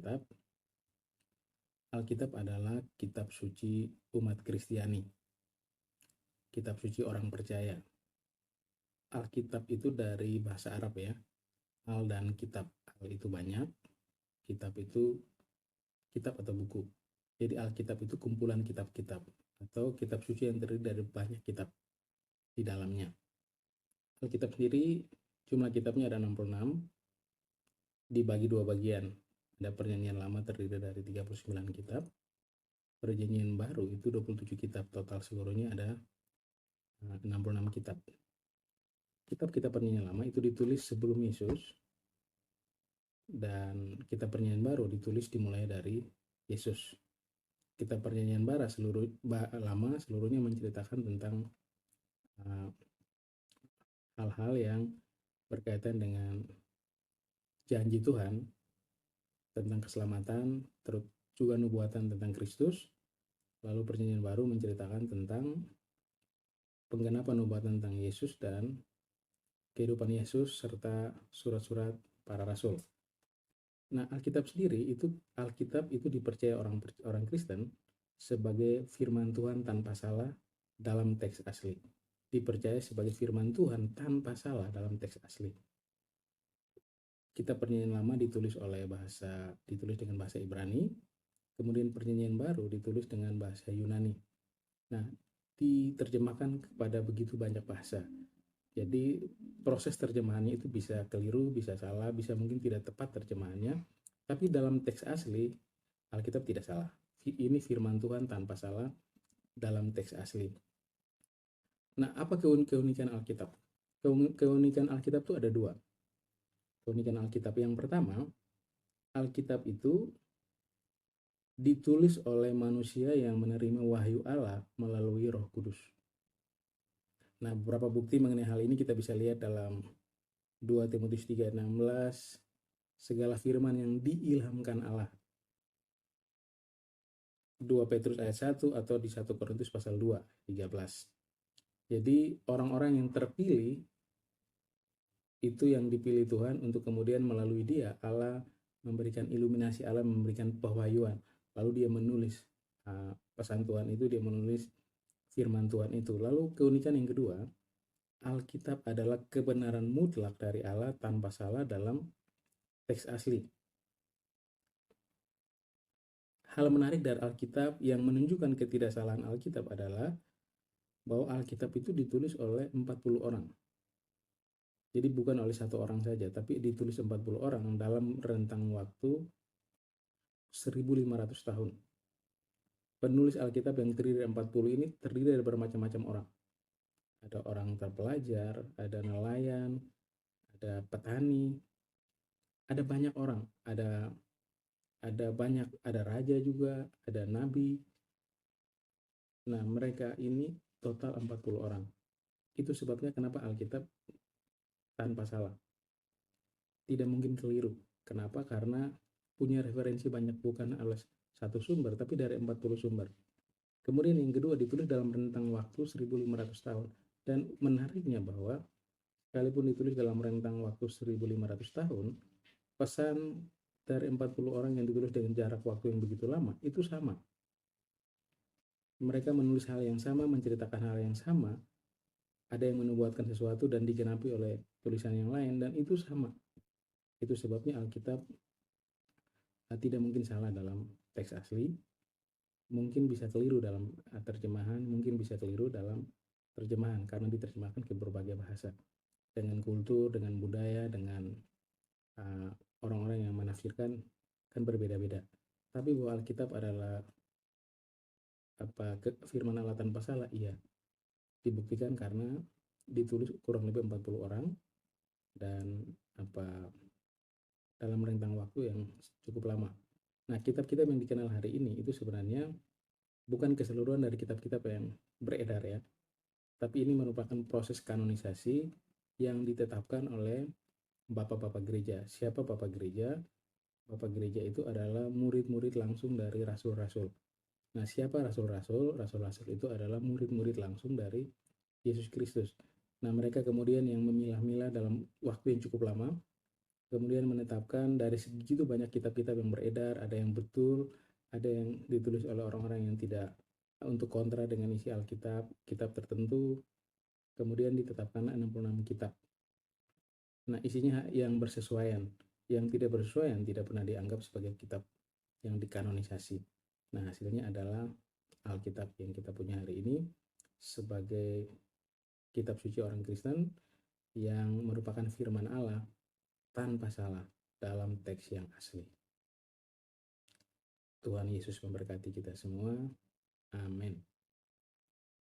Alkitab. Alkitab adalah kitab suci umat Kristiani, kitab suci orang percaya. Alkitab itu dari bahasa Arab ya, al dan kitab. Al itu banyak, kitab itu kitab atau buku. Jadi Alkitab itu kumpulan kitab-kitab atau kitab suci yang terdiri dari banyak kitab di dalamnya. Alkitab sendiri jumlah kitabnya ada 66, dibagi dua bagian. Ada Perjanjian Lama terdiri dari 39 kitab, Perjanjian Baru itu 27 kitab, total seluruhnya ada 66 kitab. Kitab-kitab Perjanjian Lama itu ditulis sebelum Yesus, dan kitab Perjanjian Baru ditulis dimulai dari Yesus. Kitab Perjanjian Lama seluruhnya menceritakan tentang hal-hal yang berkaitan dengan janji Tuhan tentang keselamatan, terus juga nubuatan tentang Kristus. Lalu Perjanjian Baru menceritakan tentang penggenapan nubuatan tentang Yesus dan kehidupan Yesus serta surat-surat para rasul. Nah, Alkitab itu dipercaya orang Kristen sebagai firman Tuhan tanpa salah dalam teks asli. Dipercaya sebagai firman Tuhan tanpa salah dalam teks asli. Kitab Perjanjian Lama ditulis dengan bahasa Ibrani, kemudian Perjanjian Baru ditulis dengan bahasa Yunani. Nah, diterjemahkan kepada begitu banyak bahasa. Jadi proses terjemahannya itu bisa keliru, bisa salah, bisa mungkin tidak tepat terjemahannya. Tapi dalam teks asli, Alkitab tidak salah. Ini firman Tuhan tanpa salah dalam teks asli. Nah, apa keunikan Alkitab? Keunikan Alkitab itu ada dua. Keunikan Alkitab yang pertama, Alkitab itu ditulis oleh manusia yang menerima wahyu Allah melalui Roh Kudus. Nah, beberapa bukti mengenai hal ini kita bisa lihat dalam 2 Timotius 3:16, segala firman yang diilhamkan Allah. 2 Petrus ayat 1 atau di 1 Korintus pasal 2, 13. Jadi orang-orang yang terpilih itu yang dipilih Tuhan untuk kemudian melalui dia Allah memberikan iluminasi, Allah memberikan pewahyuan, lalu dia menulis pesan Tuhan itu, dia menulis firman Tuhan itu. Lalu keunikan yang kedua, Alkitab adalah kebenaran mutlak dari Allah tanpa salah dalam teks asli. Hal menarik dari Alkitab yang menunjukkan ketidaksalahan Alkitab adalah bahwa Alkitab itu ditulis oleh 40 orang. Jadi bukan oleh satu orang saja, tapi ditulis 40 orang dalam rentang waktu 1500 tahun. Penulis Alkitab yang terdiri dari 40 ini terdiri dari bermacam-macam orang. Ada orang terpelajar, ada nelayan, ada petani, ada banyak orang, ada raja juga, ada nabi. Nah, mereka ini total 40 orang. Itu sebabnya kenapa Alkitab tanpa salah. Tidak mungkin keliru. Kenapa? Karena punya referensi banyak, bukan oleh satu sumber, tapi dari 40 sumber. Kemudian yang kedua, ditulis dalam rentang waktu 1500 tahun. Dan menariknya bahwa sekalipun ditulis dalam rentang waktu 1500 tahun, pesan dari 40 orang yang ditulis dengan jarak waktu yang begitu lama, itu sama. Mereka menulis hal yang sama, menceritakan hal yang sama, ada yang menubuatkan sesuatu dan digenapi oleh tulisan yang lain, dan itu sama. Itu sebabnya Alkitab tidak mungkin salah dalam teks asli, mungkin bisa keliru dalam terjemahan, mungkin bisa keliru dalam terjemahan karena diterjemahkan ke berbagai bahasa dengan kultur, dengan budaya, dengan orang-orang yang menafsirkan kan berbeda-beda. Tapi bahwa Alkitab adalah firman Allah tanpa salah, iya, dibuktikan karena ditulis kurang lebih 40 orang dan dalam rentang waktu yang cukup lama. Nah, kitab-kitab yang dikenal hari ini itu sebenarnya bukan keseluruhan dari kitab-kitab yang beredar ya, tapi ini merupakan proses kanonisasi yang ditetapkan oleh bapak-bapak gereja. Siapa bapak gereja? Bapak gereja itu adalah murid-murid langsung dari rasul-rasul. Nah, siapa rasul-rasul? Rasul-rasul itu adalah murid-murid langsung dari Yesus Kristus. Nah, mereka kemudian yang memilah-milah dalam waktu yang cukup lama kemudian menetapkan dari segitu banyak kitab-kitab yang beredar, ada yang betul, ada yang ditulis oleh orang-orang yang tidak untuk kontra dengan isi Alkitab, kitab tertentu, kemudian ditetapkan 66 kitab. Nah, isinya yang bersesuaian, yang tidak bersesuaian tidak pernah dianggap sebagai kitab yang dikanonisasi. Nah, hasilnya adalah Alkitab yang kita punya hari ini sebagai kitab suci orang Kristen yang merupakan firman Allah tanpa salah dalam teks yang asli. Tuhan Yesus memberkati kita semua. Amin.